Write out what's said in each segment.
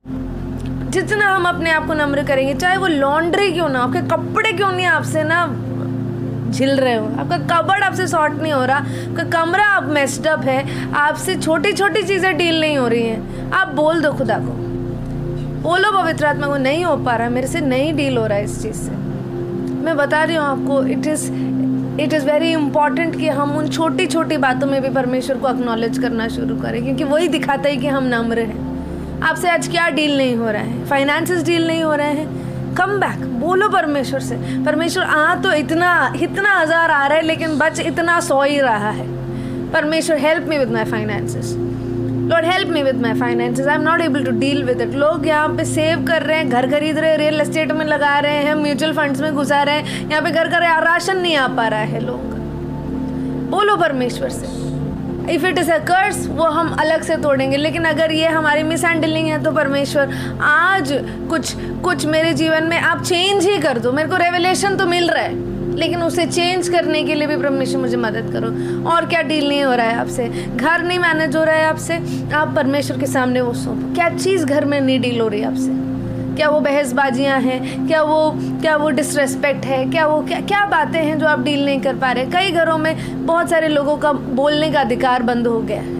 जितना हम अपने आप को नम्र करेंगे, चाहे वो लॉन्ड्री क्यों ना, आपके कपड़े क्यों नहीं आपसे ना झिल रहे हो, आपका कबर्ड आपसे सॉर्ट नहीं हो रहा, आपका कमरा आप मेस्ड अप है, आपसे छोटी छोटी चीज़ें डील नहीं हो रही हैं, आप बोल दो खुदा को, बोलो पवित्र आत्मा को, नहीं हो पा रहा है मेरे से, नहीं डील हो रहा है इस चीज़ से। मैं बता रही हूँ आपको, इट इज़ वेरी इंपॉर्टेंट कि हम उन छोटी छोटी बातों में भी परमेश्वर को एक्नॉलेज करना शुरू करें, क्योंकि वही दिखाता है कि हम नम्र हैं। आपसे आज क्या डील नहीं हो रहा है, फाइनेंसेस डील नहीं हो रहे हैं, कम बैक, बोलो परमेश्वर से, परमेश्वर तो इतना 1000 आ रहा है लेकिन बच इतना 100 ही रहा है। परमेश्वर help me with my finances, Lord help me with my finances, I am not able to deal with it. लोग यहाँ पे सेव कर रहे हैं, घर खरीद रहे हैं, रियल एस्टेट में लगा रहे हैं, म्यूचुअल फंड्स में घुसा रहे हैं, यहाँ पे घर का राशन नहीं आ पा रहा है। लोग बोलो परमेश्वर से, इफ़ इट इज़ अ कर्स वो हम अलग से तोड़ेंगे, लेकिन अगर ये हमारी मिस हैंडलिंग है तो परमेश्वर आज कुछ मेरे जीवन में आप चेंज ही कर दो। मेरे को रेवलेशन तो मिल रहा है लेकिन उसे चेंज करने के लिए भी परमेश्वर मुझे मदद करो। और क्या डील नहीं हो रहा है आपसे, घर नहीं मैनेज हो रहा है आपसे, आप परमेश्वर के सामने वो सौंपो, क्या चीज़ घर में नहीं डील हो रही है आपसे, क्या वो बहसबाजियाँ हैं, क्या वो डिसरेस्पेक्ट है, क्या बातें हैं जो आप डील नहीं कर पा रहे। कई घरों में बहुत सारे लोगों का बोलने का अधिकार बंद हो गया है,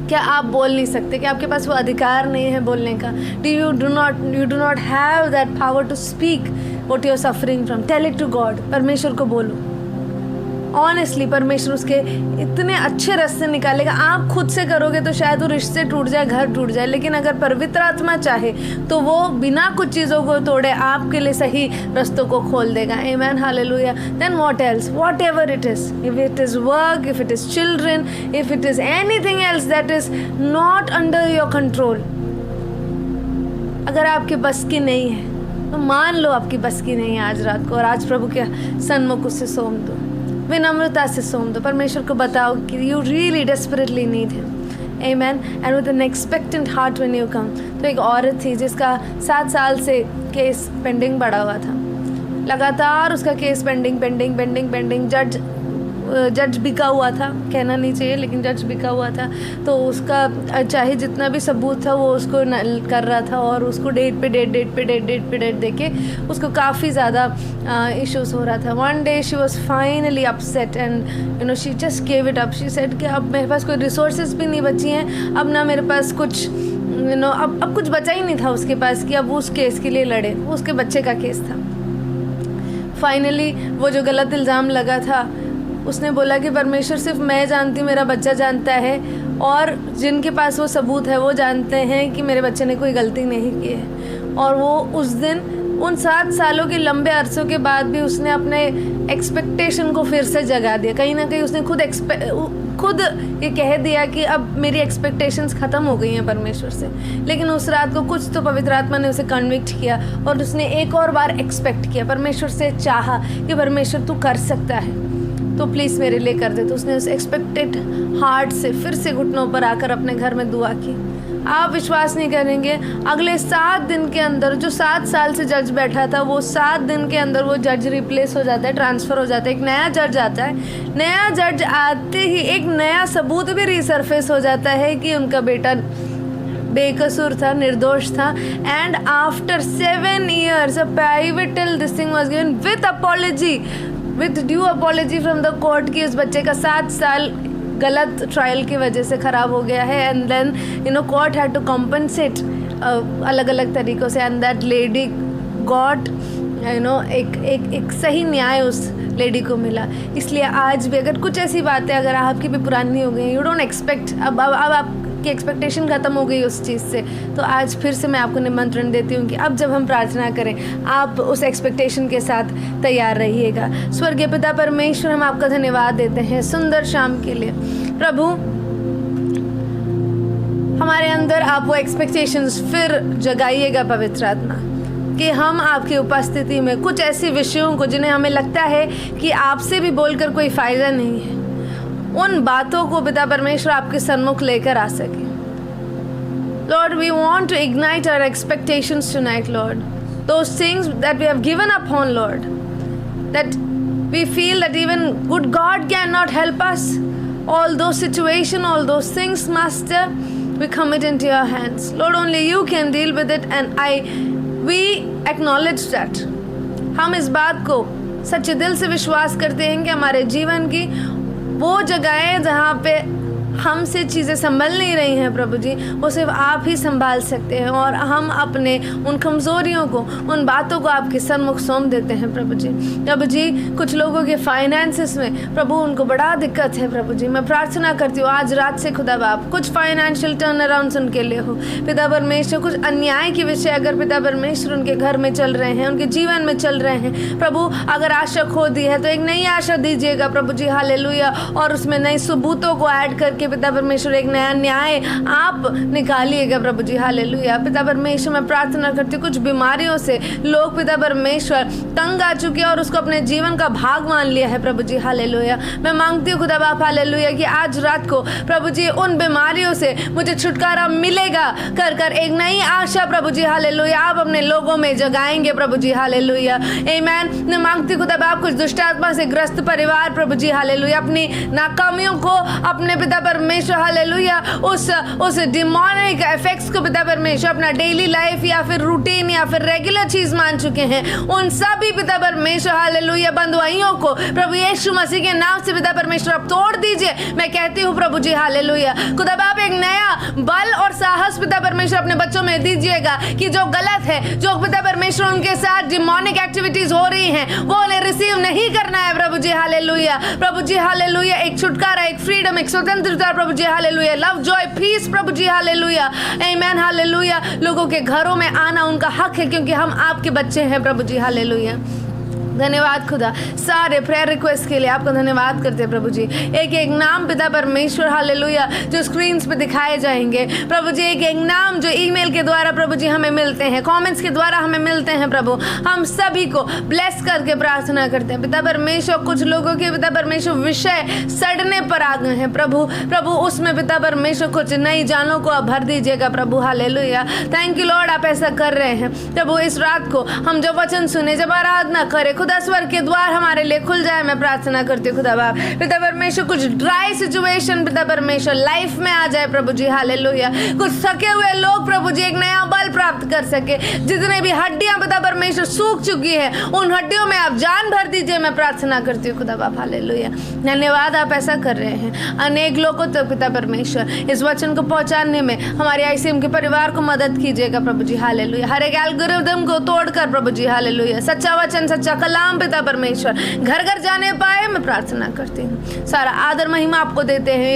क्या आप बोल नहीं सकते, क्या आपके पास वो अधिकार नहीं है बोलने का? You do not have that power to speak what you are suffering from, tell it to God, परमेश्वर को बोलो ऑनेस्टली, परमेश्वर उसके इतने अच्छे रास्ते निकालेगा। आप खुद से करोगे तो शायद वो रिश्ते टूट जाए, घर टूट जाए, लेकिन अगर पवित्र आत्मा चाहे तो वो बिना कुछ चीज़ों को तोड़े आपके लिए सही रास्तों को खोल देगा। Amen, hallelujah. Then what else, whatever it is, if it is work, if it is children, if it is anything else that is not under your control, अगर आपके बस की नहीं है तो मान लो आपकी बस की नहीं है आज रात को, और आज प्रभु के सन्मुख उससे सौंप दो, विनम्रता से सौंप दो, परमेश्वर को बताओ कि you really desperately need him. Amen. And with an expectant heart when you come. तो एक औरत थी जिसका 7 साल से केस पेंडिंग पड़ा हुआ था, लगातार उसका केस पेंडिंग, जज बिका हुआ था, कहना नहीं चाहिए लेकिन जज बिका हुआ था। तो उसका चाहे जितना भी सबूत था वो उसको कर रहा था, और उसको डेट पे डेट देके उसको काफ़ी ज़्यादा इश्यूज हो रहा था। One day she was finally upset and she just gave it up. She said कि अब मेरे पास कोई रिसोर्सेज भी नहीं बची हैं, अब ना मेरे पास कुछ अब कुछ बचा ही नहीं था उसके पास कि अब उस केस के लिए लड़े। वो उसके बच्चे का केस था। फाइनली वो जो गलत इल्ज़ाम लगा था उसने बोला कि परमेश्वर सिर्फ मैं जानती हूँ, मेरा बच्चा जानता है, और जिनके पास वो सबूत है वो जानते हैं कि मेरे बच्चे ने कोई गलती नहीं की है। और वो उस दिन उन 7 सालों के लंबे अरसों के बाद भी उसने अपने एक्सपेक्टेशन को फिर से जगा दिया। कहीं ना कहीं उसने खुद ये कह दिया कि अब मेरी एक्सपेक्टेशंस ख़त्म हो गई हैं परमेश्वर से। लेकिन उस रात को कुछ तो पवित्र आत्मा ने उसे कन्विक्ट किया और उसने एक और बार एक्सपेक्ट किया, परमेश्वर से चाहा कि परमेश्वर तू कर सकता है तो प्लीज़ मेरे लिए कर दे। तो उसने उस एक्सपेक्टेड हार्ट से फिर से घुटनों पर आकर अपने घर में दुआ की। आप विश्वास नहीं करेंगे, अगले 7 दिन के अंदर जो 7 साल से जज बैठा था वो 7 दिन के अंदर वो जज रिप्लेस हो जाता है, ट्रांसफ़र हो जाता है, एक नया जज आता है। नया जज आते ही एक नया सबूत भी रिसर्फेस हो जाता है कि उनका बेटा बेकसूर था, निर्दोष था। And after 7 years a pivotal this thing was given with apology, with due apology from the court कि उस बच्चे का 7 साल गलत ट्रायल की वजह से ख़राब हो गया है। And then court had to compensate अलग अलग तरीक़ों से, एंड दैट लेडी गॉट एक सही न्याय उस लेडी को मिला। इसलिए आज भी अगर कुछ ऐसी बातें अगर आपकी भी पुरानी हो गई, यू डोंट एक्सपेक्ट, अब आपकी एक्सपेक्टेशन ख़त्म हो गई उस चीज़ से, तो आज फिर से मैं आपको निमंत्रण देती हूँ कि अब जब हम प्रार्थना करें आप उस एक्सपेक्टेशन के साथ तैयार रहिएगा। स्वर्गीय पिता परमेश्वर, हम आपका धन्यवाद देते हैं सुंदर शाम के लिए। प्रभु, हमारे अंदर आप वो एक्सपेक्टेशंस फिर जगाइएगा पवित्र आत्मा, कि हम आपकी उपस्थिति में कुछ ऐसे विषयों को जिन्हें हमें लगता है कि आपसे भी बोलकर कोई फ़ायदा नहीं है, उन बातों को पिता परमेश्वर आपके सन्मुख लेकर आ सके। Lord, we want to ignite our expectations tonight, Lord. Those things that we have given up on, Lord, that we feel that even good God cannot help us. All those situations, all those things, Master, we commit into your hands. Lord, only you can deal with it, and we acknowledge that. हम इस बात को सच्चे दिल से विश्वास करते हैं कि हमारे जीवन की वो जगहें जहाँ पे हमसे चीज़ें संभल नहीं रही हैं प्रभु जी, वो सिर्फ आप ही संभाल सकते हैं। और हम अपने उन कमज़ोरियों को, उन बातों को आपके सन्मुख सौंप देते हैं प्रभु जी। प्रभु जी, कुछ लोगों के फाइनेंसिस में प्रभु उनको बड़ा दिक्कत है प्रभु जी। मैं प्रार्थना करती हूँ आज रात से खुदा बाप कुछ फाइनेंशियल टर्न अराउंड उनके लिए हो पिता परमेश्वर। कुछ अन्याय के विषय अगर पिता परमेश्वर उनके घर में चल रहे हैं, उनके जीवन में चल रहे हैं प्रभु, अगर आशा खो दी है तो एक नई आशा दीजिएगा प्रभु जी, हालेलुया। और उसमें नए सबूतों को ऐड करके पिता परमेश्वर एक नया न्याय आप निकालिएगा प्रभु जी, हालेलुया। पिता परमेश्वर, मैं प्रार्थना करती हूँ कुछ बीमारियों से लोग पिता परमेश्वर तंग आ चुके हैं और उसको अपने जीवन का भाग मान लिया है प्रभु जी, हालेलुया। मैं मांगती हूँ खुदा बाप, हालेलुया, कि आज रात को प्रभु जी उन बीमारियों से मुझे छुटकारा मिलेगा कर कर एक नई आशा प्रभु जी, हालेलुया, आप अपने लोगों में जगाएंगे प्रभु जी, हालेलुया, आमीन। मैं मांगती हूँ खुदा बाप कुछ दुष्ट आत्मा से ग्रस्त परिवार प्रभु जी, हालेलुया, अपनी नाकामियों को अपने पिता परमेश्वर, हालेलुया, उस डिमोनिक इफेक्ट्स को पिता परमेश्वर अपना डेली लाइफ या फिर रूटीन या फिर रेगुलर चीज मान चुके हैं, उन सभी पिता परमेश्वर, हालेलुया, बंधुआइयों को प्रभु यीशु मसीह के नाम से पिता परमेश्वर अब तोड़ दीजिए। मैं कहती हूँ प्रभु जी, हालेलुया, खुदा बाप एक नया बल और साहस पिता परमेश्वर अपने बच्चों में दीजिएगा कि जो गलत है, जो पिता परमेश्वर उनके साथ डिमोनिक एक्टिविटीज हो रही हैं, वो उन्हें रिसीव नहीं करना है प्रभु जी, हालेलुया। प्रभु जी, हालेलुया, एक छुटकारा, एक फ्रीडम, एक स्वतंत्रता प्रभु जी, हालेलुया, लव, जॉय, पीस प्रभु जी, हालेलुया, आमीन, हालेलुया। लोगों के घरों में आना उनका हक है क्योंकि हम आपके बच्चे हैं प्रभु जी, हालेलुया। धन्यवाद खुदा, सारे प्रेयर रिक्वेस्ट के लिए आपका धन्यवाद करते हैं प्रभु जी। एक एक नाम पिता परमेश्वर, हालेलुया, जो स्क्रीन्स पे दिखाए जाएंगे प्रभु जी, एक एक नाम जो ईमेल के द्वारा प्रभु जी हमें मिलते हैं, कमेंट्स के द्वारा हमें मिलते हैं प्रभु, हम सभी को ब्लेस करके प्रार्थना करते हैं पिता परमेश्वर। कुछ लोगों के पिता परमेश्वर विषय सड़ने पर आ गए हैं प्रभु, उसमें पिता परमेश्वर कुछ नई जानों को भर दीजिएगा प्रभु, हालेलुया। थैंक यू लॉर्ड, आप ऐसा कर रहे हैं प्रभु। इस रात को हम जब वचन सुने, जब आराधना करें, खुदा स्वर के द्वार हमारे लिए खुल जाए, मैं प्रार्थना करती हूँ खुदा बाप। पिता परमेश्वर कुछ ड्राई सिचुएशन पिता परमेश्वर लाइफ में आ जाए प्रभु जी, हालेलुया। कुछ थके हुए लोग प्रभु जी एक नया बल प्राप्त कर सके, जितने भी हड्डियां पिता परमेश्वर सूख चुकी है उन हड्डियों में आप जान भर दीजिए, मैं प्रार्थना करती हूँ खुदा बाप, हालेलुया। धन्यवाद, आप ऐसा कर रहे हैं। अनेक लोगों तक पिता परमेश्वर इस वचन को पहुंचाने में हमारे आईसीएम के परिवार को मदद कीजिएगा प्रभु जी, हालेलुया। हर एक एल्गोरिथम को तोड़कर प्रभु जी, हालेलुया, सच्चा वचन, सच्चा कलाम पिता परमेश्वर घर घर जाने पाए, मैं प्रार्थना करती हूँ। सारा आदर महिमा आपको देते हैं।